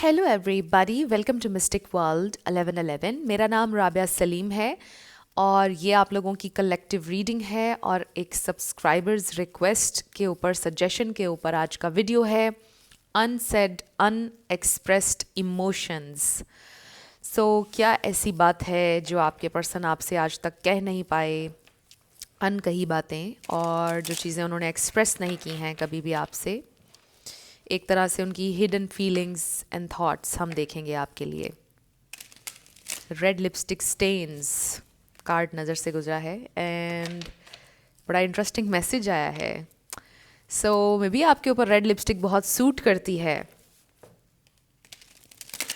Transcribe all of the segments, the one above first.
Hello everybody, welcome to mystic world 1111। मेरा नाम राबिया सलीम है और ये आप लोगों की कलेक्टिव रीडिंग है और एक सब्सक्राइबर्स रिक्वेस्ट के ऊपर, सजेशन के ऊपर आज का वीडियो है। Unsaid unexpressed emotions. सो क्या ऐसी बात है जो आपके पर्सन आपसे आज तक कह नहीं पाए, अनकही बातें और जो चीज़ें उन्होंने एक्सप्रेस नहीं की हैं कभी भी आपसे, एक तरह से उनकी हिडन फीलिंग्स एंड थॉट्स हम देखेंगे आपके लिए। रेड लिपस्टिक स्टेन्स कार्ड नज़र से गुजरा है एंड बड़ा इंटरेस्टिंग मैसेज आया है। सो मे बी आपके ऊपर रेड लिपस्टिक बहुत सूट करती है।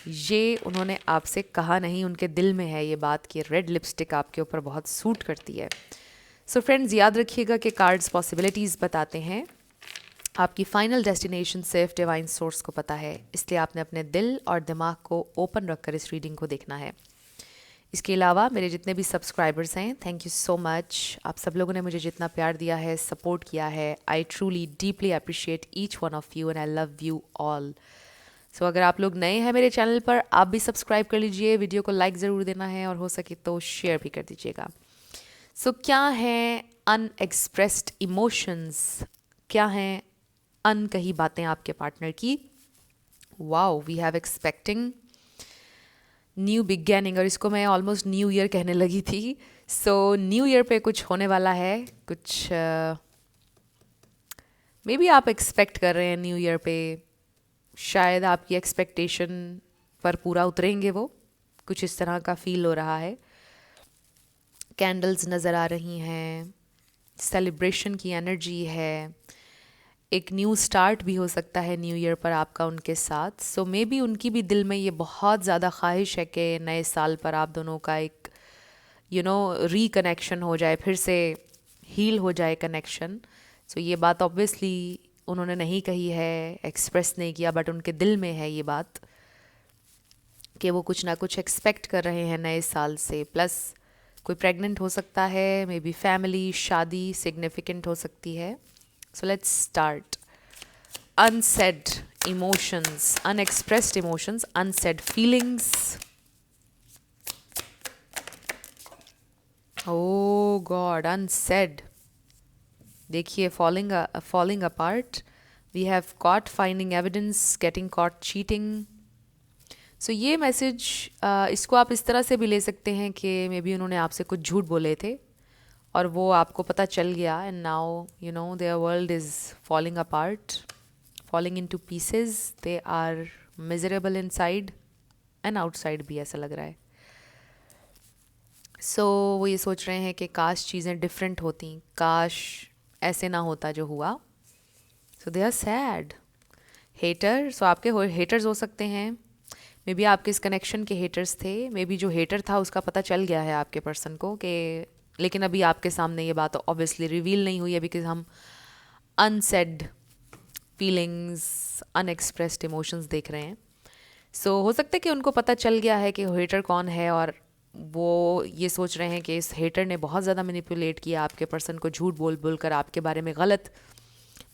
ये उन्होंने आपसे कहा नहीं, उनके दिल में है ये बात कि रेड लिपस्टिक आपके ऊपर बहुत सूट करती है। सो फ्रेंड्स, याद रखिएगा कि कार्ड्स पॉसिबिलिटीज़ बताते हैं। आपकी फाइनल डेस्टिनेशन सिर्फ डिवाइन सोर्स को पता है, इसलिए आपने अपने दिल और दिमाग को ओपन रखकर इस रीडिंग को देखना है। इसके अलावा मेरे जितने भी सब्सक्राइबर्स हैं, थैंक यू सो मच। आप सब लोगों ने मुझे जितना प्यार दिया है, सपोर्ट किया है, I truly deeply appreciate each one of you and I love you all. So अगर आप लोग नए हैं मेरे चैनल पर, आप भी सब्सक्राइब कर लीजिए, वीडियो को लाइक ज़रूर देना है और हो सके तो शेयर भी कर दीजिएगा। सो क्या हैं अनएक्सप्रेस्ड इमोशंस, क्या हैं अनकही बातें आपके पार्टनर की। Wow, we have expecting new beginning, और इसको मैं ऑलमोस्ट न्यू ईयर कहने लगी थी। सो न्यू ईयर पे कुछ होने वाला है, कुछ मे बी आप एक्सपेक्ट कर रहे हैं न्यू ईयर पे, शायद आपकी एक्सपेक्टेशन पर पूरा उतरेंगे वो, कुछ इस तरह का फील हो रहा है। कैंडल्स नज़र आ रही हैं, सेलिब्रेशन की एनर्जी है, एक न्यू स्टार्ट भी हो सकता है न्यू ईयर पर आपका उनके साथ। सो मे बी उनकी भी दिल में ये बहुत ज़्यादा ख्वाहिश है कि नए साल पर आप दोनों का एक रीकनेक्शन हो जाए, फिर से हील हो जाए कनेक्शन। सो ये बात ऑब्वियसली उन्होंने नहीं कही है, एक्सप्रेस नहीं किया, बट उनके दिल में है ये बात कि वो कुछ ना कुछ एक्सपेक्ट कर रहे हैं नए साल से। प्लस कोई प्रेग्नेंट हो सकता है, मे बी फैमिली, शादी सिग्निफिकेंट हो सकती है। So let's start. Unsaid emotions, unexpressed emotions, unsaid feelings. Oh God, unsaid. देखिए, falling apart. We have caught finding evidence, getting caught cheating. So ये मैसेज, इसको आप इस तरह से भी ले सकते हैं कि मे बी उन्होंने आपसे कुछ झूठ बोले थे और वो आपको पता चल गया, and now you know their world is falling apart, falling into pieces. They are miserable inside and outside भी, ऐसा लग रहा है। सो वो ये सोच रहे हैं कि काश चीज़ें डिफरेंट होती, काश ऐसे ना होता जो हुआ। सो दे आर सैड। हेटर, सो आपके हेटर्स हो सकते हैं, मे बी आपके इस कनेक्शन के हेटर्स थे, मे बी जो हेटर था उसका पता चल गया है आपके पर्सन को कि, लेकिन अभी आपके सामने ये बात ऑब्वियसली रिवील नहीं हुई है बिकॉज हम अनसेड फीलिंग्स, अनएक्सप्रेस्ड इमोशंस देख रहे हैं। सो हो सकता है कि उनको पता चल गया है कि हेटर कौन है और वो ये सोच रहे हैं कि इस हेटर ने बहुत ज़्यादा मैनिपुलेट किया आपके पर्सन को, झूठ बोल बोल कर आपके बारे में गलत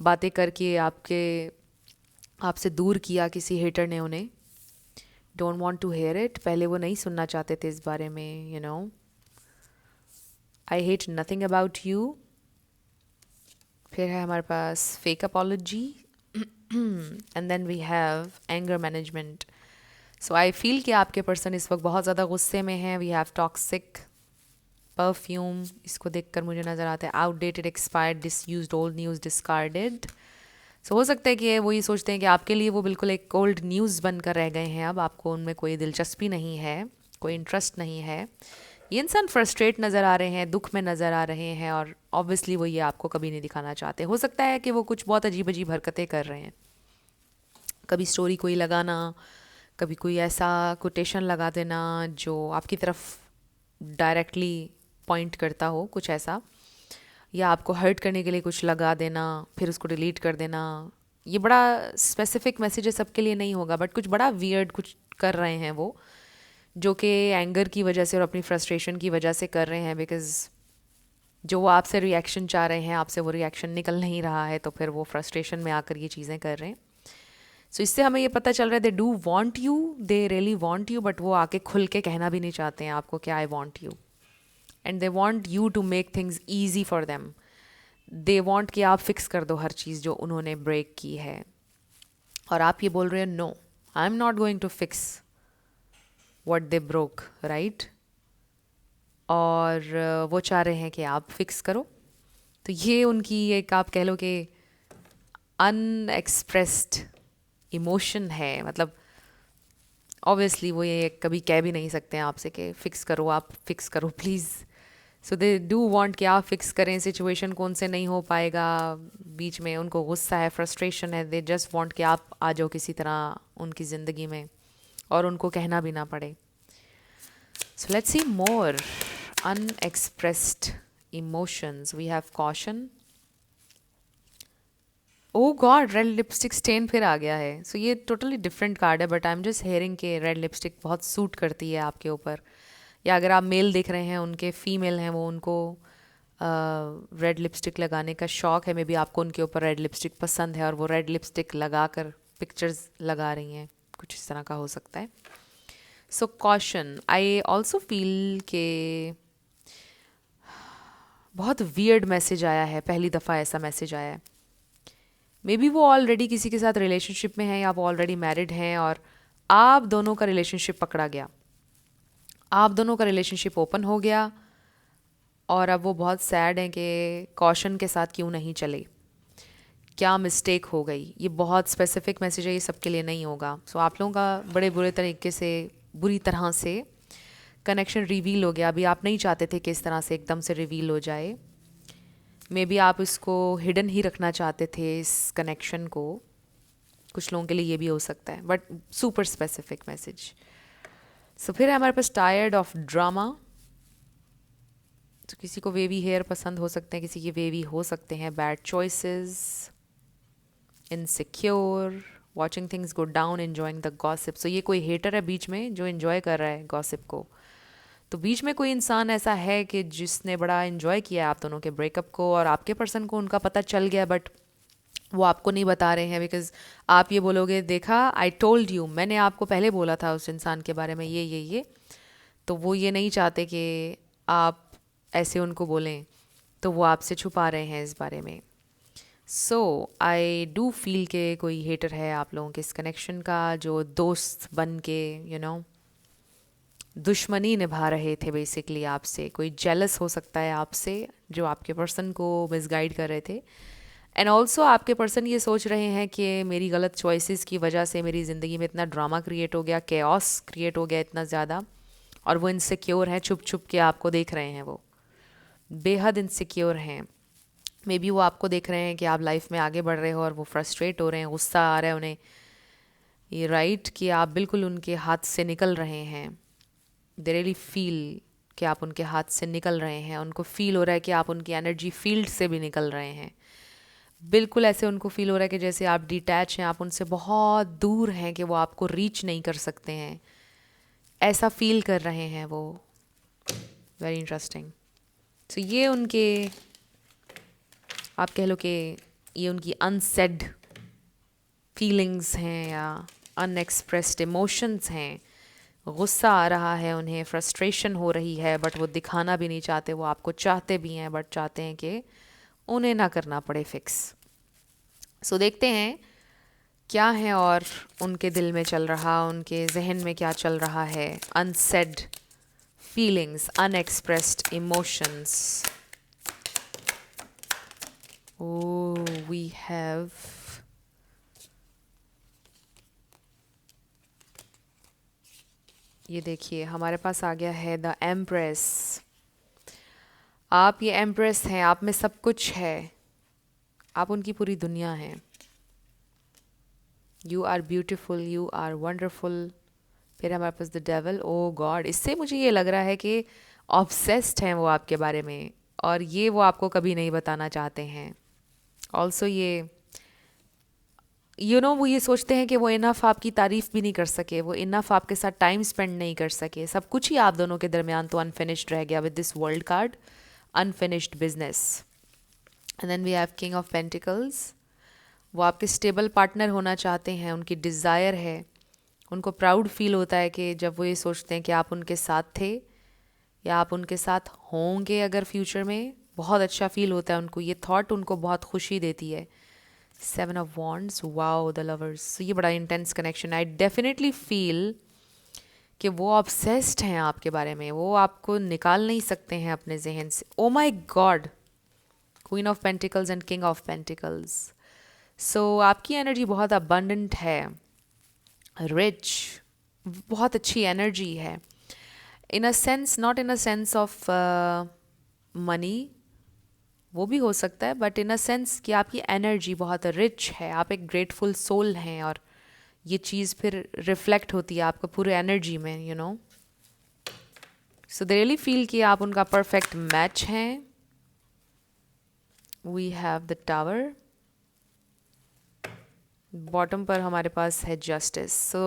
बातें करके आपसे दूर किया किसी हेटर ने उन्हें। Don't want to hear it, पहले वो नहीं सुनना चाहते थे इस बारे में, you know. I hate nothing about you. फिर है हमारे पास fake apology and then we have anger management. So I feel कि आपके पर्सन इस वक्त बहुत ज़्यादा गुस्से में हैं। वी हैव टॉक्सिक परफ्यूम, इसको देखकर मुझे नज़र आता है outdated, expired, disused, old news, discarded. So हो सकता है कि वो ये सोचते हैं कि आपके लिए वो बिल्कुल एक ओल्ड न्यूज़ बनकर रह गए हैं, अब आपको उनमें कोई दिलचस्पी नहीं है, कोई इंटरेस्ट नहीं है। ये इंसान फ्रस्ट्रेट नज़र आ रहे हैं, दुख में नज़र आ रहे हैं और ऑब्वियसली वो ये आपको कभी नहीं दिखाना चाहते। हो सकता है कि वो कुछ बहुत अजीब अजीब हरकतें कर रहे हैं, कभी स्टोरी कोई लगाना, कभी कोई ऐसा कोटेशन लगा देना जो आपकी तरफ डायरेक्टली पॉइंट करता हो, कुछ ऐसा, या आपको हर्ट करने के लिए कुछ लगा देना फिर उसको डिलीट कर देना। ये बड़ा स्पेसिफिक मैसेज सबके लिए नहीं होगा, बट कुछ बड़ा वियर्ड कुछ कर रहे हैं वो, जो कि एंगर की वजह से और अपनी फ्रस्ट्रेशन की वजह से कर रहे हैं, बिकॉज़ जो वो आपसे रिएक्शन चाह रहे हैं, आपसे वो रिएक्शन निकल नहीं रहा है, तो फिर वो फ्रस्ट्रेशन में आकर ये चीज़ें कर रहे हैं। सो इससे हमें ये पता चल रहा है दे do want you, they really want you, but वो आके खुल के कहना भी नहीं चाहते हैं आपको कि I want you, and they want you to make things easy for them. They want कि आप फिक्स कर दो हर चीज़ जो उन्होंने ब्रेक की है, और आप ये बोल रहे हो no, I am not going to fix what they broke, right. और वो चाह रहे हैं कि आप फिक्स करो। तो ये उनकी एक आप कह लो कि अनएक्सप्रेस्ड इमोशन है। मतलब ऑब्वियसली वो ये कभी कह भी नहीं सकते हैं आपसे कि फ़िक्स करो, आप फिक्स करो please. So they do want कि आप फिक्स करें, सिचुएशन कौन से नहीं हो पाएगा, बीच में उनको गुस्सा है, फ्रस्ट्रेशन है, दे जस्ट वांट कि आप आ जाओ किसी तरह उनकी ज़िंदगी में और उनको कहना भी ना पड़े। So let's see more unexpressed emotions. We have caution. Oh God, red lipstick stain फिर आ गया है। सो ये टोटली डिफरेंट कार्ड है, but I am just hearing कि रेड लिपस्टिक बहुत सूट करती है आपके ऊपर, या अगर आप मेल देख रहे हैं उनके फीमेल हैं वो, उनको रेड लिपस्टिक लगाने का शौक है, मे बी आपको उनके ऊपर रेड लिपस्टिक पसंद है और वो रेड लिपस्टिक लगा कर पिक्चर्स लगा रही हैं, कुछ इस तरह का हो सकता है। सो कॉशन, आई ऑल्सो फील के बहुत वियर्ड मैसेज आया है, पहली दफ़ा ऐसा मैसेज आया है। मे बी वो ऑलरेडी किसी के साथ रिलेशनशिप में हैं या वो ऑलरेडी मैरिड हैं और आप दोनों का रिलेशनशिप पकड़ा गया, आप दोनों का रिलेशनशिप ओपन हो गया और अब वो बहुत सैड हैं कि कॉशन के साथ क्यों नहीं चले, क्या मिस्टेक हो गई। ये बहुत स्पेसिफिक मैसेज है, ये सबके लिए नहीं होगा। सो आप लोगों का बड़े बुरी तरह से कनेक्शन रिवील हो गया। अभी आप नहीं चाहते थे कि इस तरह से एकदम से रिवील हो जाए, मे बी आप इसको हिडन ही रखना चाहते थे इस कनेक्शन को, कुछ लोगों के लिए ये भी हो सकता है, बट सुपर स्पेसिफिक मैसेज। सो फिर है हमारे पास टायर्ड ऑफ ड्रामा। तो किसी को वेवी हेयर पसंद हो सकते हैं, किसी के वेवी हो सकते हैं bad choices, insecure, watching things go down, enjoying the gossip. So ये कोई हेटर है बीच में जो एन्जॉय कर रहा है गॉसिप को। तो बीच में कोई इंसान ऐसा है कि जिसने बड़ा इन्जॉय किया है आप दोनों के ब्रेकअप को, और आपके पर्सन को उनका पता चल गया, बट वो आपको नहीं बता रहे हैं, बिकॉज आप ये बोलोगे देखा आई टोल्ड यू, मैंने आपको पहले बोला था उस इंसान के बारे में ये। तो वो ये नहीं चाहते कि आप ऐसे उनको बोलें, तो वो आपसे छुपा रहे हैं इस बारे में। सो आई डू फील के कोई हेटर है आप लोगों के इस कनेक्शन का, जो दोस्त बन के दुश्मनी निभा रहे थे बेसिकली आपसे। कोई जेलस हो सकता है आपसे, जो आपके पर्सन को मिसगाइड कर रहे थे, एंड ऑल्सो आपके पर्सन ये सोच रहे हैं कि मेरी गलत चॉइसेस की वजह से मेरी ज़िंदगी में इतना ड्रामा क्रिएट हो गया, केओस क्रिएट हो गया इतना ज़्यादा, और वो इनसिक्योर हैं, छुप छुप के आपको देख रहे हैं, वो बेहद इनसिक्योर हैं। मे बी वो आपको देख रहे हैं कि आप लाइफ में आगे बढ़ रहे हो और वो फ्रस्ट्रेट हो रहे हैं, गुस्सा आ रहा है उन्हें, ये राइट कि आप बिल्कुल उनके हाथ से निकल रहे हैं। दे रियली फील कि आप उनके हाथ से निकल रहे हैं, उनको फील हो रहा है कि आप उनकी एनर्जी फील्ड से भी निकल रहे हैं। बिल्कुल ऐसे उनको फील हो रहा है कि जैसे आप डिटैच हैं, आप उनसे बहुत दूर हैं, कि वो आपको रीच नहीं कर सकते हैं, ऐसा फील कर रहे हैं वो। Very interesting. तो ये उनके आप कह लो कि ये उनकी अनसेड फीलिंग्स हैं या अनएक्सप्रेस्ड इमोशंस हैं। गुस्सा आ रहा है उन्हें, फ्रस्ट्रेशन हो रही है, बट वो दिखाना भी नहीं चाहते। वो आपको चाहते भी हैं, बट चाहते हैं कि उन्हें ना करना पड़े फिक्स। सो देखते हैं क्या है और उनके दिल में चल रहा, उनके जहन में क्या चल रहा है। Unsaid feelings, unexpressed emotions. Oh, we have ये देखिए हमारे पास आ गया है द एम्प्रेस। आप ये एम्प्रेस हैं, आप में सब कुछ है, आप उनकी पूरी दुनिया हैं। You are beautiful, you are wonderful. फिर हमारे पास द डेवल। ओ गॉड, इससे मुझे ये लग रहा है कि ऑब्सेस्ड हैं वो आपके बारे में, और ये वो आपको कभी नहीं बताना चाहते हैं। ऑल्सो ये वो ये सोचते हैं कि वो इनफ आपकी तारीफ़ भी नहीं कर सके, वो इनफ आपके साथ टाइम स्पेंड नहीं कर सके। सब कुछ ही आप दोनों के दरमियान तो अनफिनिश्ड रह गया with this world card, unfinished business. And then we have king of pentacles. वो आपके स्टेबल पार्टनर होना चाहते हैं, उनकी डिज़ायर है, उनको प्राउड फील होता है कि जब वो ये सोचते हैं कि आप उनके साथ थे या आप उनके साथ होंगे अगर फ्यूचर में, बहुत अच्छा फील होता है उनको, ये थॉट उनको बहुत खुशी देती है। 7 of Wands, wow, the lovers, ये बड़ा intense connection. I definitely feel कि वो ऑब्सेस्ड हैं आपके बारे में, वो आपको निकाल नहीं सकते हैं अपने जहन से। Oh my god, queen of pentacles and king of pentacles. So आपकी एनर्जी बहुत अबंडेंट है, रिच, बहुत अच्छी एनर्जी है। In a sense, not in a sense of money, वो भी हो सकता है, बट इन अ सेंस कि आपकी एनर्जी बहुत रिच है, आप एक ग्रेटफुल सोल हैं, और ये चीज़ फिर रिफ्लेक्ट होती है आपको पूरे एनर्जी में, you know. So they really feel कि आप उनका परफेक्ट मैच हैं। We have the tower, bottom पर हमारे पास है जस्टिस। सो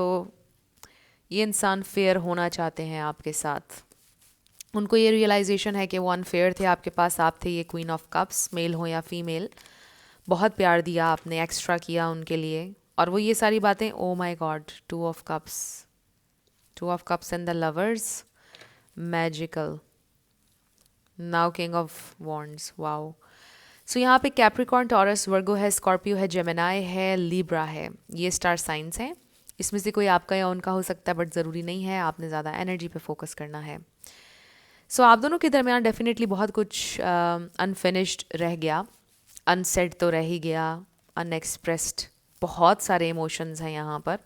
ये इंसान फेयर होना चाहते हैं आपके साथ, उनको ये रियलाइजेशन है कि वो अनफेयर थे आपके पास, आप थे ये क्वीन ऑफ कप्स, मेल हो या फीमेल, बहुत प्यार दिया आपने, एक्स्ट्रा किया उनके लिए, और वो ये सारी बातें, oh my god, 2 of Cups, 2 of Cups and the lovers, magical, now king of wands, wow. So यहाँ पे कैप्रिकॉर्न, टॉरस, वर्गो है, स्कॉर्पियो है, जेमिनाई है, लिब्रा है, ये स्टार साइंस हैं। इसमें से कोई आपका या उनका हो सकता है, बट ज़रूरी नहीं है, आपने ज़्यादा एनर्जी पे फोकस करना है। सो आप दोनों के दरमियान डेफिनेटली बहुत कुछ अनफिनिश्ड रह गया, अनसेड तो रह ही गया, अनएक्सप्रेस्ड बहुत सारे इमोशंस हैं यहाँ पर।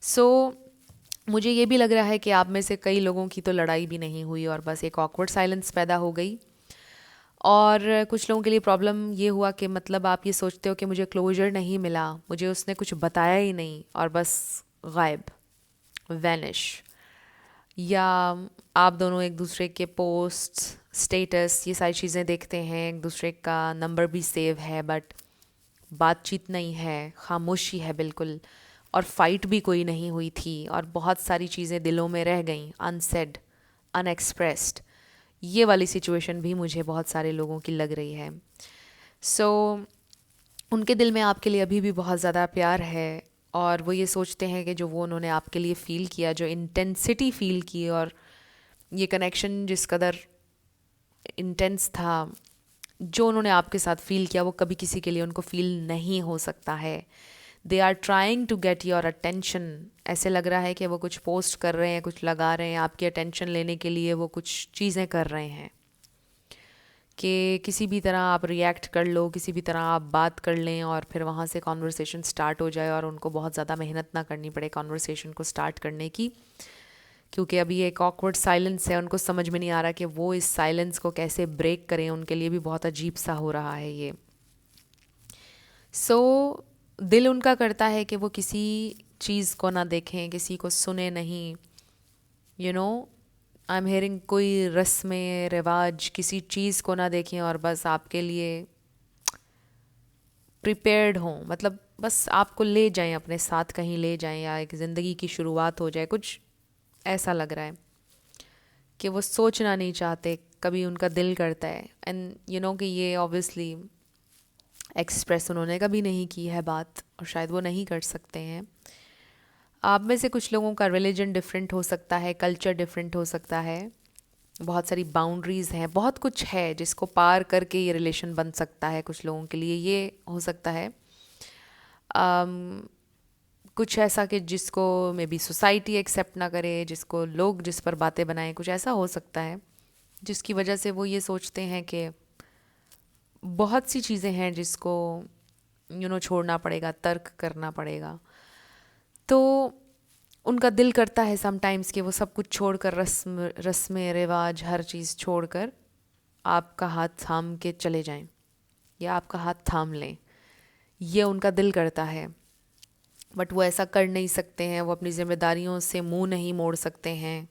सो मुझे ये भी लग रहा है कि आप में से कई लोगों की तो लड़ाई भी नहीं हुई और बस एक ऑकवर्ड साइलेंस पैदा हो गई, और कुछ लोगों के लिए प्रॉब्लम ये हुआ कि मतलब आप ये सोचते हो कि मुझे क्लोजर नहीं मिला, मुझे उसने कुछ बताया ही नहीं, और बस गायब, वैनिश। या आप दोनों एक दूसरे के पोस्ट, स्टेटस, ये सारी चीज़ें देखते हैं, एक दूसरे का नंबर भी सेव है, बट बातचीत नहीं है, खामोशी है बिल्कुल, और फाइट भी कोई नहीं हुई थी, और बहुत सारी चीज़ें दिलों में रह गईं, अनसेड, अनएक्सप्रेस्ड। ये वाली सिचुएशन भी मुझे बहुत सारे लोगों की लग रही है। सो उनके दिल में आपके लिए अभी भी बहुत ज़्यादा प्यार है, और वो ये सोचते हैं कि जो वो उन्होंने आपके लिए फ़ील किया, जो इंटेंसिटी फ़ील की, और ये कनेक्शन जिस कदर इंटेंस था, जो उन्होंने आपके साथ फ़ील किया, वो कभी किसी के लिए उनको फ़ील नहीं हो सकता है। They are trying to get your attention. ऐसे लग रहा है कि वो कुछ पोस्ट कर रहे हैं, कुछ लगा रहे हैं, आपकी अटेंशन लेने के लिए वो कुछ चीज़ें कर रहे हैं, कि किसी भी तरह आप रिएक्ट कर लो, किसी भी तरह आप बात कर लें, और फिर वहाँ से कॉन्वर्सेशन स्टार्ट हो जाए, और उनको बहुत ज़्यादा मेहनत ना करनी पड़े कॉन्वर्सेशन को स्टार्ट करने की, क्योंकि अभी एक ऑकवर्ड साइलेंस है, उनको समझ में नहीं आ रहा कि वो इस साइलेंस को कैसे ब्रेक करें, उनके लिए भी बहुत अजीब सा हो रहा है ये। सो दिल उनका करता है कि वो किसी चीज़ को ना देखें, किसी को सुने नहीं, you know, I M hearing, कोई रस्में रिवाज, किसी चीज़ को ना देखें, और बस आपके लिए प्रिपेयर्ड हों, मतलब बस आपको ले जाएं, अपने साथ कहीं ले जाएं, या एक ज़िंदगी की शुरुआत हो जाए, कुछ ऐसा लग रहा है कि वो सोचना नहीं चाहते, कभी उनका दिल करता है। एंड यू नो कि ये ऑब्वियसली एक्सप्रेस उन्होंने कभी नहीं की है बात, और शायद वो नहीं कर सकते हैं। आप में से कुछ लोगों का रिलीजन डिफरेंट हो सकता है, कल्चर डिफरेंट हो सकता है, बहुत सारी बाउंड्रीज़ हैं, बहुत कुछ है जिसको पार करके ये रिलेशन बन सकता है कुछ लोगों के लिए, ये हो सकता है। कुछ ऐसा कि जिसको मे बी सोसाइटी एक्सेप्ट ना करे, जिसको लोग जिस पर बातें बनाएं, कुछ ऐसा हो सकता है जिसकी वजह से वो ये सोचते हैं कि बहुत सी चीज़ें हैं जिसको छोड़ना पड़ेगा, तर्क करना पड़ेगा। तो उनका दिल करता है समटाइम्स कि वो सब कुछ छोड़कर, रस्में रिवाज, हर चीज़ छोड़कर आपका हाथ थाम के चले जाएं, या आपका हाथ थाम लें, ये उनका दिल करता है, बट वो ऐसा कर नहीं सकते हैं, वो अपनी जिम्मेदारियों से मुंह नहीं मोड़ सकते हैं।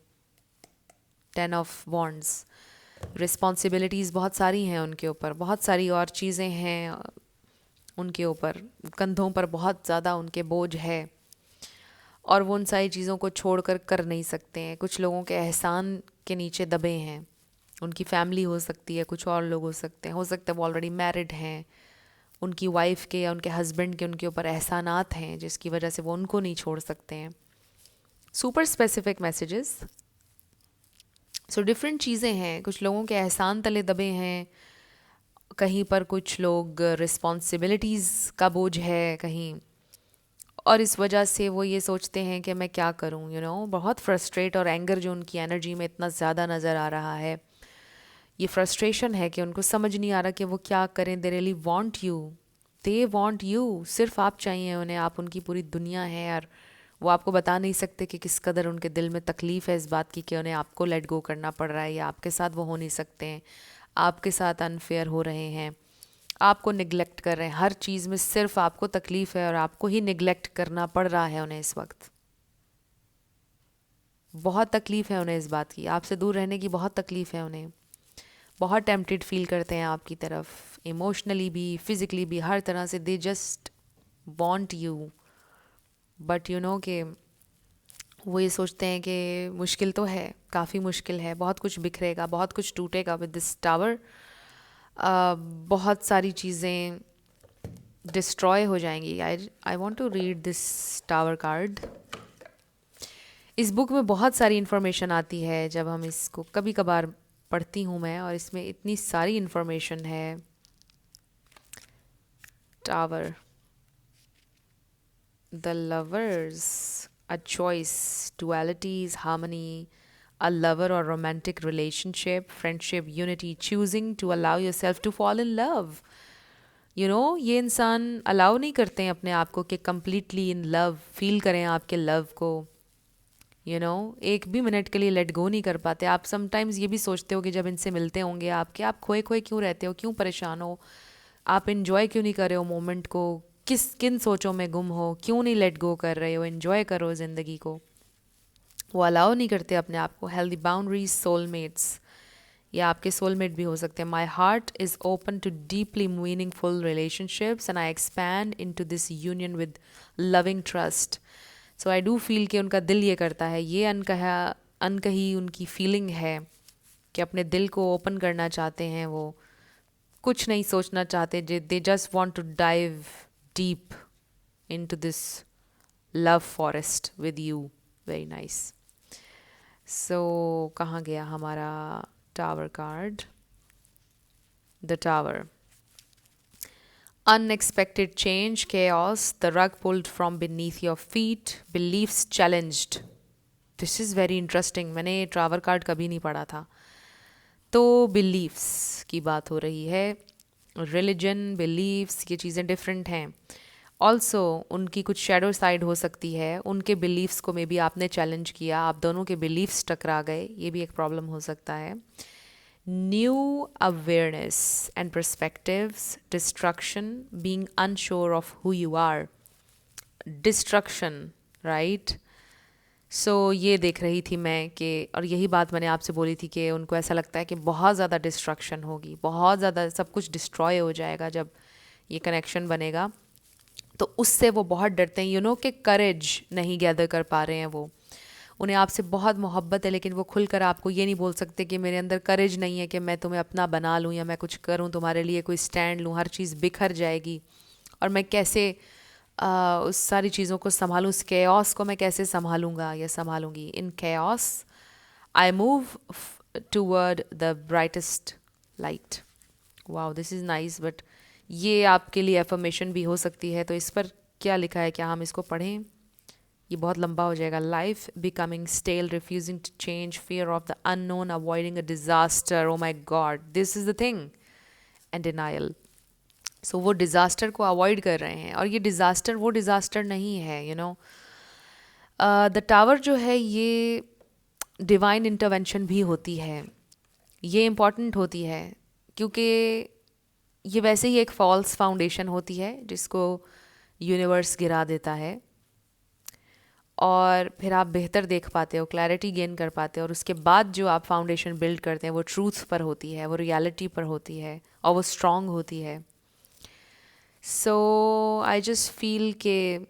10 of Wands, रिस्पॉन्सिबिलिटीज़ बहुत सारी हैं उनके ऊपर, बहुत सारी और चीज़ें हैं उनके ऊपर, कंधों पर बहुत ज़्यादा उनके बोझ है, और वो उन सारी चीज़ों को छोड़कर कर नहीं सकते हैं। कुछ लोगों के एहसान के नीचे दबे हैं, उनकी फैमिली हो सकती है, कुछ और लोग हो सकते हैं, हो सकता है वो ऑलरेडी मैरिड हैं, उनकी वाइफ के या उनके हस्बैंड के उनके ऊपर एहसानात हैं जिसकी वजह से वो उनको नहीं छोड़ सकते हैं. Super specific messages. So different चीज़ें हैं. कुछ लोगों के एहसान तले दबे हैं, कहीं पर कुछ लोग रिस्पॉन्सिबिलिटीज़ का बोझ है कहीं, और इस वजह से वो ये सोचते हैं कि मैं क्या करूं, बहुत फ्रस्ट्रेट और एंगर जो उनकी एनर्जी में इतना ज़्यादा नज़र आ रहा है. ये फ्रस्ट्रेशन है कि उनको समझ नहीं आ रहा कि वो क्या करें. They really want you, they want you. सिर्फ आप चाहिए उन्हें, आप उनकी पूरी दुनिया है यार. वो आपको बता नहीं सकते कि किस कदर उनके दिल में तकलीफ़ है इस बात की कि उन्हें आपको लेट गो करना पड़ रहा है, या आपके साथ वो हो नहीं सकते हैं, आपके साथ अनफेयर हो रहे हैं, आपको निगलेक्ट कर रहे हैं. हर चीज़ में सिर्फ आपको तकलीफ़ है और आपको ही निगलेक्ट करना पड़ रहा है उन्हें इस वक्त. बहुत तकलीफ़ है उन्हें इस बात की, आपसे दूर रहने की बहुत तकलीफ़ है उन्हें. बहुत टेम्प्टेड फील करते हैं आपकी तरफ, इमोशनली भी, फिज़िकली भी, हर तरह से. They just want you, but कि वो ये सोचते हैं कि मुश्किल तो है, काफ़ी मुश्किल है, बहुत कुछ बिखरेगा, बहुत कुछ टूटेगा विद दिस टावर. बहुत सारी चीज़ें डिस्ट्रॉय हो जाएंगी. I want to read this tower card. इस बुक में बहुत सारी इन्फॉर्मेशन आती है जब हम इसको कभी कभार पढ़ती हूँ मैं, और इसमें इतनी सारी इन्फॉर्मेशन है. Tower, the lovers, a choice, dualities, harmony, a lover or romantic relationship, friendship, unity, choosing to allow yourself to fall in love. ये इंसान अलाउ नहीं करते हैं अपने आप को कि completely in love फील करें आपके लव को. एक भी मिनट के लिए लेट गो नहीं कर पाते. आप समटाइम्स ये भी सोचते हो कि जब इनसे मिलते होंगे आपके, आप खोए खोए क्यों रहते हो, क्यों परेशान हो, आप इन्जॉय क्यों नहीं कर रहे हो मोमेंट को, किन सोचों में गुम हो, क्यों नहीं लेट गो कर रहे हो, इन्जॉय करो ज़िंदगी को. वो अलाउ नहीं करते अपने आप को. हेल्दी बाउंड्रीज, सोलमेट्स, या आपके सोलमेट भी हो सकते हैं. My heart is open to deeply meaningful relationships and I expand into this union with loving trust. So I do feel कि उनका दिल ये करता है, ये अनकही उनकी फीलिंग है कि अपने दिल को ओपन करना चाहते हैं. वो कुछ नहीं सोचना चाहते, they just want to dive deep into this love forest with you. Very nice. So कहाँ गया हमारा tower card? The tower. Unexpected change, chaos, the rug pulled from beneath your feet, beliefs challenged. This is very interesting. मैंने tower card कभी नहीं पढ़ा था. तो beliefs की बात हो रही है. रिलीजन, बिलीफ्स, ये चीज़ें डिफरेंट हैं. ऑल्सो उनकी कुछ शेडो साइड हो सकती है. उनके बिलीफ्स को मे बी आपने चैलेंज किया, आप दोनों के बिलीफ्स टकरा गए, ये भी एक प्रॉब्लम हो सकता है. New awareness and perspectives, destruction, being unsure of who you are. Destruction, right? So ये देख रही थी मैं कि, और यही बात मैंने आपसे बोली थी कि उनको ऐसा लगता है कि बहुत ज़्यादा डिस्ट्रक्शन होगी, बहुत ज़्यादा सब कुछ डिस्ट्रॉय हो जाएगा जब ये कनेक्शन बनेगा. तो उससे वो बहुत डरते हैं. कि करेज नहीं गैदर कर पा रहे हैं वो. उन्हें आपसे बहुत मोहब्बत है, लेकिन वो खुलकर आपको ये नहीं बोल सकते कि मेरे अंदर करेज नहीं है कि मैं तुम्हें अपना बना लूँ या मैं कुछ करूँ तुम्हारे लिए, कोई स्टैंड लूँ. हर चीज़ बिखर जाएगी और मैं कैसे उस सारी चीज़ों को संभालूँ, उस केओस को मैं कैसे संभालूँगा या संभालूँगी. In chaos I move toward the brightest light. Wow, this is nice. But ये आपके लिए एफर्मेशन भी हो सकती है. तो इस पर क्या लिखा है, क्या हम इसको पढ़ें? ये बहुत लंबा हो जाएगा. Life becoming stale, refusing to change, fear of the unknown, avoiding a disaster. Oh my god, this is the thing. And denial. So वो डिज़ास्टर को अवॉइड कर रहे हैं, और ये डिज़ास्टर वो डिज़ास्टर नहीं है. द टावर जो है ये डिवाइन इंटरवेंशन भी होती है. ये इम्पॉर्टेंट होती है क्योंकि ये वैसे ही एक फॉल्स फाउंडेशन होती है जिसको यूनिवर्स गिरा देता है, और फिर आप बेहतर देख पाते हो, क्लैरिटी गेन कर पाते हो, और उसके बाद जो आप फाउंडेशन बिल्ड करते हैं वो ट्रूथ पर होती है, वो रियलिटी पर होती है, और वो स्ट्रॉन्ग होती है. सो आई जस्ट फील कि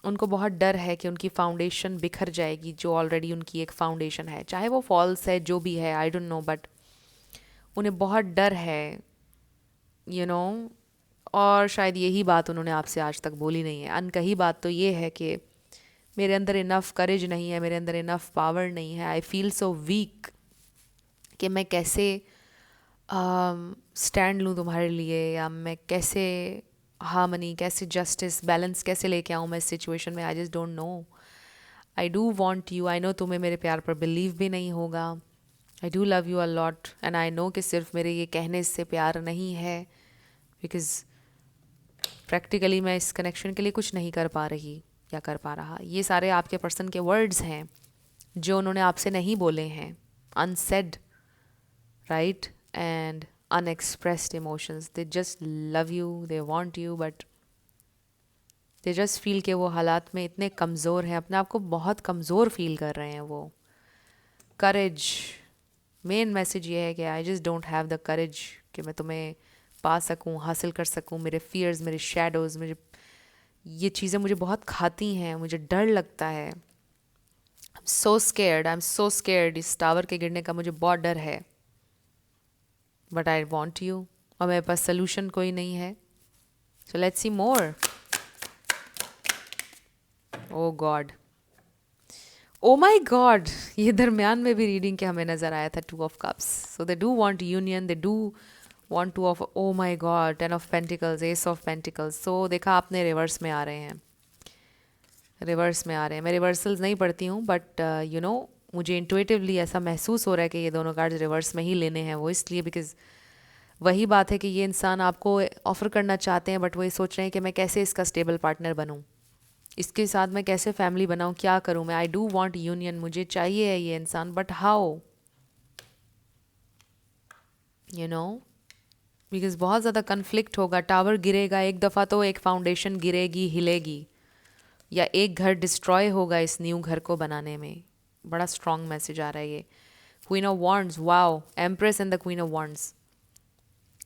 उनको बहुत डर है कि उनकी फाउंडेशन बिखर जाएगी, जो ऑलरेडी उनकी एक फाउंडेशन है, चाहे वो फॉल्स है, जो भी है, आई डोंट नो, बट उन्हें बहुत डर है. और शायद यही बात उन्होंने आपसे आज तक बोली नहीं है। अनकही बात तो ये है कि मेरे अंदर इनफ करेज नहीं है, मेरे अंदर इनफ पावर नहीं है, आई फील सो वीक कि मैं कैसे स्टैंड लूँ तुम्हारे लिए, या मैं कैसे हार्मनी, कैसे जस्टिस, बैलेंस कैसे लेके आऊँ मैं इस सिचुएशन में। I just don't know. I do want you, I know तुम्हें मेरे प्यार पर बिलीव भी नहीं होगा। I do love you a lot and I know कि सिर्फ मेरे ये कहने से प्यार नहीं है, बिकॉज प्रैक्टिकली मैं इस कनेक्शन के लिए कुछ नहीं कर पा रही या कर पा रहा। ये सारे आपके पर्सन के वर्ड्स हैं जो उन्होंने आपसे नहीं बोले हैं, unsaid, right, and unexpressed emotions. They just love you, they want you, but they just feel कि वो हालात में इतने कमज़ोर हैं, अपने आप को बहुत कमज़ोर फील कर रहे हैं वो। करेज, मेन मैसेज ये है कि I just don't have the courage कि मैं तुम्हें पा सकूं, हासिल कर सकूं। मेरे फियर्स, मेरे शेडोज़, मेरे ये चीज़ें मुझे बहुत खाती हैं, मुझे डर लगता है। आई एम सो स्केर्ड, इस टावर के गिरने का मुझे बहुत डर है। बट आई वॉन्ट यू, और मेरे पास सोल्यूशन कोई नहीं है। So let's see more. Oh god, oh my god, ये दरमियान में भी रीडिंग के हमें नज़र आया था, 2 of cups. So they do want union, they do want 2 of, oh my god, 10 of pentacles, ace of pentacles. So देखा आपने, रिवर्स में आ रहे हैं, रिवर्स में आ रहे हैं। मैं रिवर्सल्स नहीं पढ़ती हूँ, बट यू नो मुझे इंटुइटिवली ऐसा महसूस हो रहा है कि ये दोनों कार्ड्स रिवर्स में ही लेने हैं। वो इसलिए बिकॉज वही बात है कि ये इंसान आपको ऑफ़र करना चाहते हैं, बट वो ये सोच रहे हैं कि मैं कैसे इसका स्टेबल पार्टनर बनूं, इसके साथ मैं कैसे फैमिली बनाऊं, क्या करूं मैं। आई डू वांट यूनियन, मुझे चाहिए है ये इंसान, but how, you know, because बहुत ज़्यादा कन्फ्लिक्ट होगा। टावर गिरेगा एक दफ़ा तो एक फाउंडेशन गिरेगी, हिलेगी, या एक घर डिस्ट्रॉय होगा इस न्यू घर को बनाने में। बड़ा स्ट्रॉन्ग मैसेज आ रहा है ये। Queen of wands, wow, empress and the queen of wands.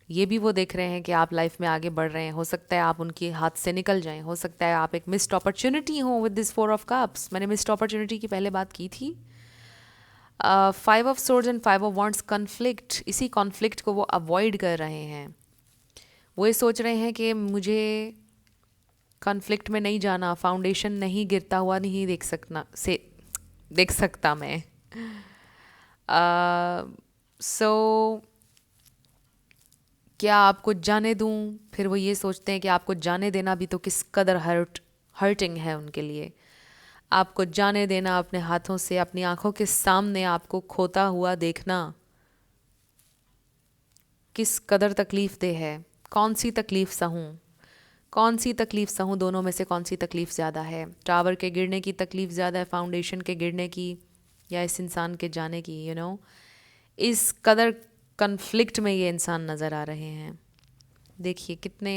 ये भी वो देख रहे हैं कि आप लाइफ में आगे बढ़ रहे हैं। हो सकता है आप उनके हाथ से निकल जाएं, हो सकता है आप एक मिस्ड अपॉर्चुनिटी हो विद दिस 4 ऑफ कप्स। मैंने मिस्ड अपॉर्चुनिटी की पहले बात की थी। 5 of swords and 5 of wands, conflict, इसी कॉन्फ्लिक्ट को वो अवॉइड कर रहे हैं। वो ये सोच रहे हैं कि मुझे कॉन्फ्लिक्ट में नहीं जाना, फाउंडेशन नहीं गिरता हुआ नहीं देख सकता मैं। सो क्या आपको जाने दूं? फिर वो ये सोचते हैं कि आपको जाने देना भी तो किस कदर हर्टिंग है उनके लिए। आपको जाने देना, अपने हाथों से, अपनी आंखों के सामने आपको खोता हुआ देखना किस कदर तकलीफ़ दे है। कौन सी तकलीफ़ सहूं, कौन सी तकलीफ़ सहूं, दोनों में से कौन सी तकलीफ़ ज़्यादा है? टावर के गिरने की तकलीफ़ ज़्यादा है, फाउंडेशन के गिरने की, या इस इंसान के जाने की? यू नो, इस कदर कन्फ्लिक्ट में ये इंसान नज़र आ रहे हैं। देखिए कितने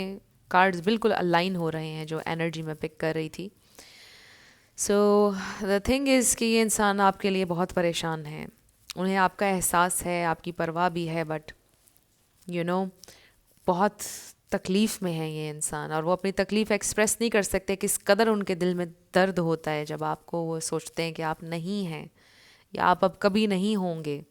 कार्ड्स बिल्कुल अलाइन हो रहे हैं जो एनर्जी में पिक कर रही थी। सो द थिंग इज़ कि ये इंसान आपके लिए बहुत परेशान है, उन्हें आपका एहसास है, आपकी परवाह भी है, बट यू नो बहुत तकलीफ़ में है ये इंसान, और वो अपनी तकलीफ़ एक्सप्रेस नहीं कर सकते। किस कदर उनके दिल में दर्द होता है जब आपको वो सोचते हैं कि आप नहीं हैं, या आप अब कभी नहीं होंगे।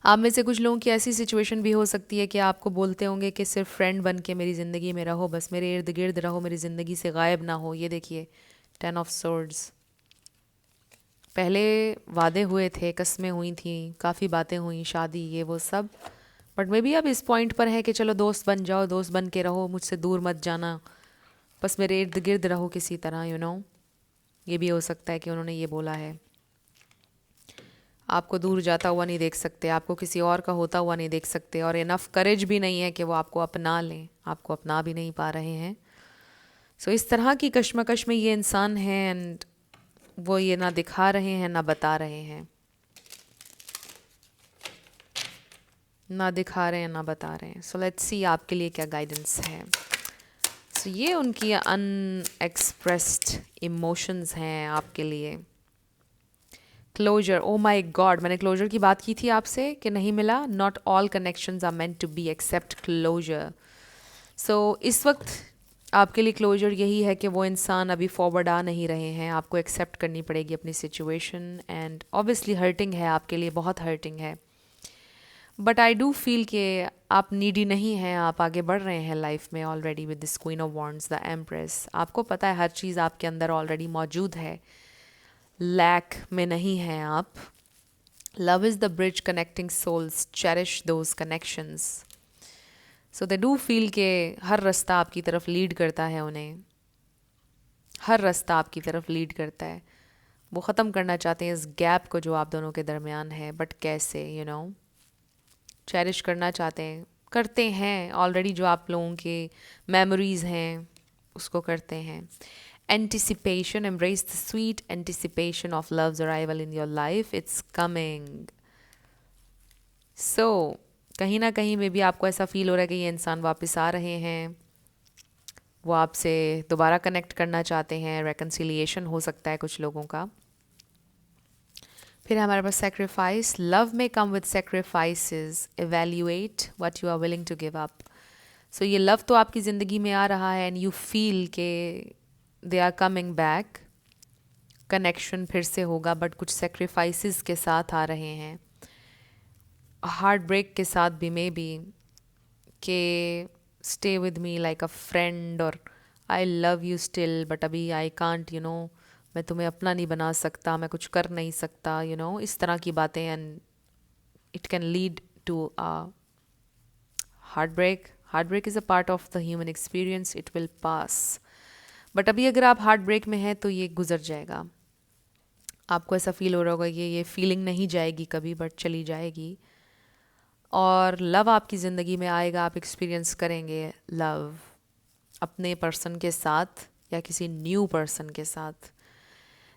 आप में से कुछ लोगों की ऐसी सिचुएशन भी हो सकती है कि आपको बोलते होंगे कि सिर्फ फ्रेंड बन के मेरी ज़िंदगी में रहो, बस मेरे इर्द गिर्द रहो, मेरी ज़िंदगी से गायब ना हो। ये देखिए 10 ऑफ सोर्ड्स, पहले वादे हुए थे, कस्में हुई थी, काफ़ी बातें हुई, शादी, ये वो सब, बट मे बी अब इस पॉइंट पर है कि चलो दोस्त बन जाओ, दोस्त बन के रहो, मुझसे दूर मत जाना, बस मेरे इर्द गिर्द रहो किसी तरह, यू नो। ये भी हो सकता है कि उन्होंने ये बोला है। आपको दूर जाता हुआ नहीं देख सकते, आपको किसी और का होता हुआ नहीं देख सकते, और इनफ करेज भी नहीं है कि वो आपको अपना लें, आपको अपना भी नहीं पा रहे हैं। सो इस तरह की कश्मकश में ये इंसान है, एंड वो ये ना दिखा रहे हैं ना बता रहे हैं, ना दिखा रहे हैं ना बता रहे हैं। सो लेट्स सी आपके लिए क्या गाइडेंस है। सो ये उनकी अनएक्सप्रेस्ड इमोशंस हैं आपके लिए। क्लोजर, ओ माई गॉड, मैंने क्लोजर की बात की थी आपसे कि नहीं मिला। Not all connections are meant to be accept closure. So इस वक्त आपके लिए क्लोजर यही है कि वो इंसान अभी फॉरवर्ड आ नहीं रहे हैं, आपको एक्सेप्ट करनी पड़ेगी अपनी सिचुएशन, एंड ऑब्वियसली हर्टिंग है आपके लिए, बहुत हर्टिंग है, बट आई डू फील कि आप नीडी नहीं हैं, आप आगे बढ़ रहे हैं लाइफ में already with this queen of wands, the empress. आपको पता है हर चीज़ आपके अंदर ऑलरेडी मौजूद है, लैक में नहीं हैं आप। Love is the bridge connecting souls, cherish those connections. So they do feel के हर रास्ता आपकी तरफ लीड करता है उन्हें, हर रास्ता आपकी तरफ लीड करता है। वो ख़त्म करना चाहते हैं इस गैप को जो आप दोनों के दरमियान है, बट कैसे, यू नो, चेरिश करना चाहते हैं, करते हैं ऑलरेडी, जो आप लोगों के मेमोरीज़ हैं उसको करते हैं। Anticipation, embrace the sweet anticipation of love's arrival in your life, it's coming. So कहीं ना कहीं में भी आपको ऐसा फील हो रहा है कि ये इंसान वापस आ रहे हैं, वो आपसे दोबारा कनेक्ट करना चाहते हैं, रेकन्सिलिएशन हो सकता है कुछ लोगों का। फिर हमारे पास सेक्रीफाइस, लव में come with sacrifices, evaluate what you are willing to give up. So ये लव तो आपकी ज़िंदगी में आ रहा है एंड यू फील के they are coming back, connection फिर से होगा, बट कुछ सेक्रीफाइसेस के साथ आ रहे हैं, हार्ट ब्रेक के साथ भी मे बी, के stay with me like a friend और I love you still but अभी आई कांट, यू नो, मैं तुम्हें अपना नहीं बना सकता, मैं कुछ कर नहीं सकता, यू नो, इस तरह की बातें। And it can lead to a heartbreak. Heartbreak is a part of the human experience, it will pass. But अभी अगर आप हार्ट ब्रेक में हैं तो ये गुजर जाएगा। आपको ऐसा फील हो रहा होगा कि ये फीलिंग नहीं जाएगी कभी, बट चली जाएगी, और लव आपकी ज़िंदगी में आएगा। आप एक्सपीरियंस करेंगे लव अपने पर्सन के साथ या किसी न्यू पर्सन के साथ।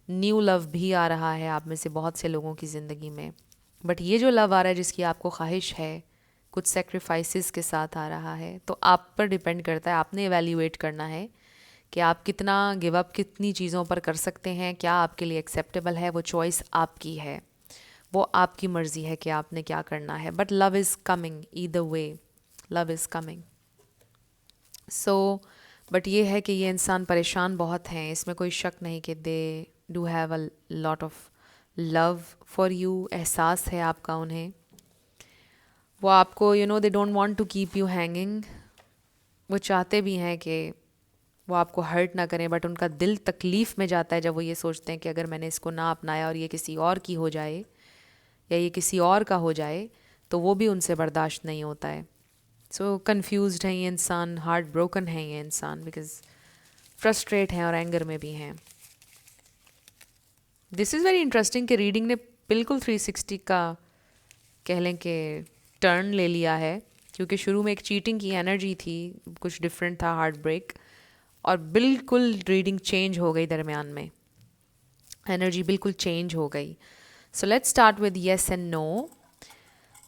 न्यू लव भी आ रहा है आप में से बहुत से लोगों की ज़िंदगी में, बट ये जो लव आ रहा है जिसकी आपको ख्वाहिश है, कुछ सेक्रीफाइसेस के साथ आ रहा है। तो आप पर डिपेंड करता है, आपने एवेल्यूएट करना है कि आप कितना गिव अप कितनी चीज़ों पर कर सकते हैं, क्या आपके लिए एक्सेप्टेबल है। वो चॉइस आपकी है, वो आपकी मर्ज़ी है कि आपने क्या करना है। But love is coming either way, love is coming. So but ये है कि ये इंसान परेशान बहुत हैं, इसमें कोई शक नहीं कि they do have a lot of love for you, एहसास है आपका उन्हें। वो आपको, you know, they don't want to keep you hanging. वो चाहते भी हैं कि वो आपको हर्ट ना करें, बट उनका दिल तकलीफ़ में जाता है जब वो ये सोचते हैं कि अगर मैंने इसको ना अपनाया और ये किसी और की हो जाए या ये किसी और का हो जाए तो वो भी उनसे बर्दाश्त नहीं होता है। सो कन्फ्यूज्ड हैं ये इंसान, हार्ट ब्रोकन है ये इंसान, बिकॉज फ्रस्ट्रेट हैं और एंगर में भी हैं। दिस इज़ वेरी इंटरेस्टिंग कि रीडिंग ने बिल्कुल 360 का कह लें कि टर्न ले लिया है, क्योंकि शुरू में एक चीटिंग की एनर्जी थी, कुछ डिफरेंट था हार्ट ब्रेक, और बिल्कुल रीडिंग चेंज हो गई दरमियान में, एनर्जी बिल्कुल चेंज हो गई। So let's start with yes and no,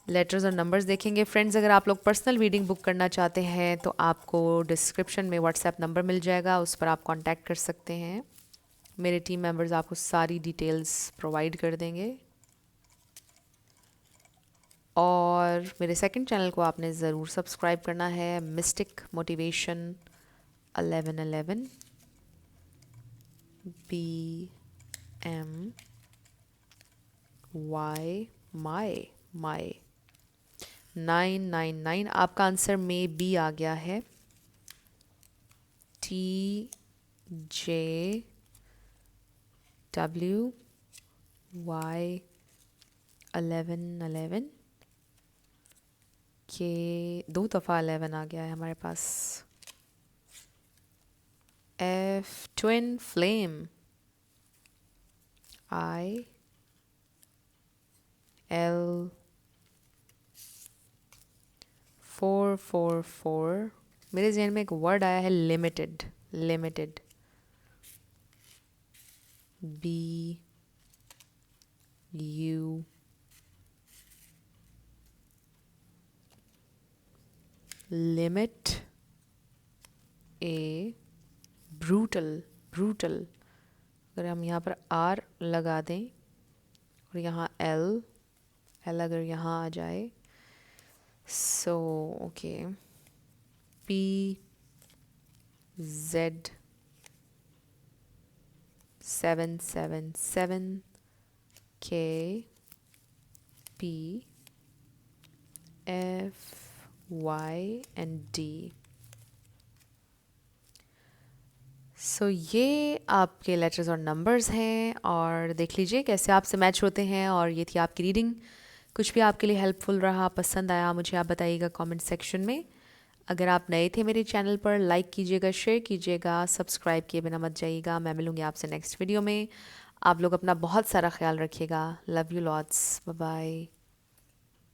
letters और नंबर्स देखेंगे। फ्रेंड्स, अगर आप लोग पर्सनल रीडिंग बुक करना चाहते हैं तो आपको डिस्क्रिप्शन में व्हाट्सएप नंबर मिल जाएगा, उस पर आप कांटेक्ट कर सकते हैं। मेरे टीम मेंबर्स आपको सारी डिटेल्स प्रोवाइड कर देंगे। और मेरे सेकंड चैनल को आपने ज़रूर सब्सक्राइब करना है, मिस्टिक मोटिवेशन 1111 BMY 999। आपका आंसर में बी आ गया है, TJWY 1111 के 2 दफ़ा 11 आ गया है हमारे पास। F twin flame IL 444। मेरे जहन में एक वर्ड आया है, limited, limited BU limit A brutal, brutal. अगर हम यहाँ पर R लगा दें और यहाँ L अगर यहाँ आ जाए, so okay, PZ777 KP FYND। सो ये आपके लेटर्स और नंबर्स हैं, और देख लीजिए कैसे आपसे मैच होते हैं। और ये थी आपकी रीडिंग। कुछ भी आपके लिए हेल्पफुल रहा, पसंद आया, मुझे आप बताइएगा कमेंट सेक्शन में। अगर आप नए थे मेरे चैनल पर, लाइक कीजिएगा, शेयर कीजिएगा, सब्सक्राइब किए बिना मत जाइएगा। मैं मिलूँगी आपसे नेक्स्ट वीडियो में। आप लोग अपना बहुत सारा ख्याल रखिएगा। Love you lots, bye bye.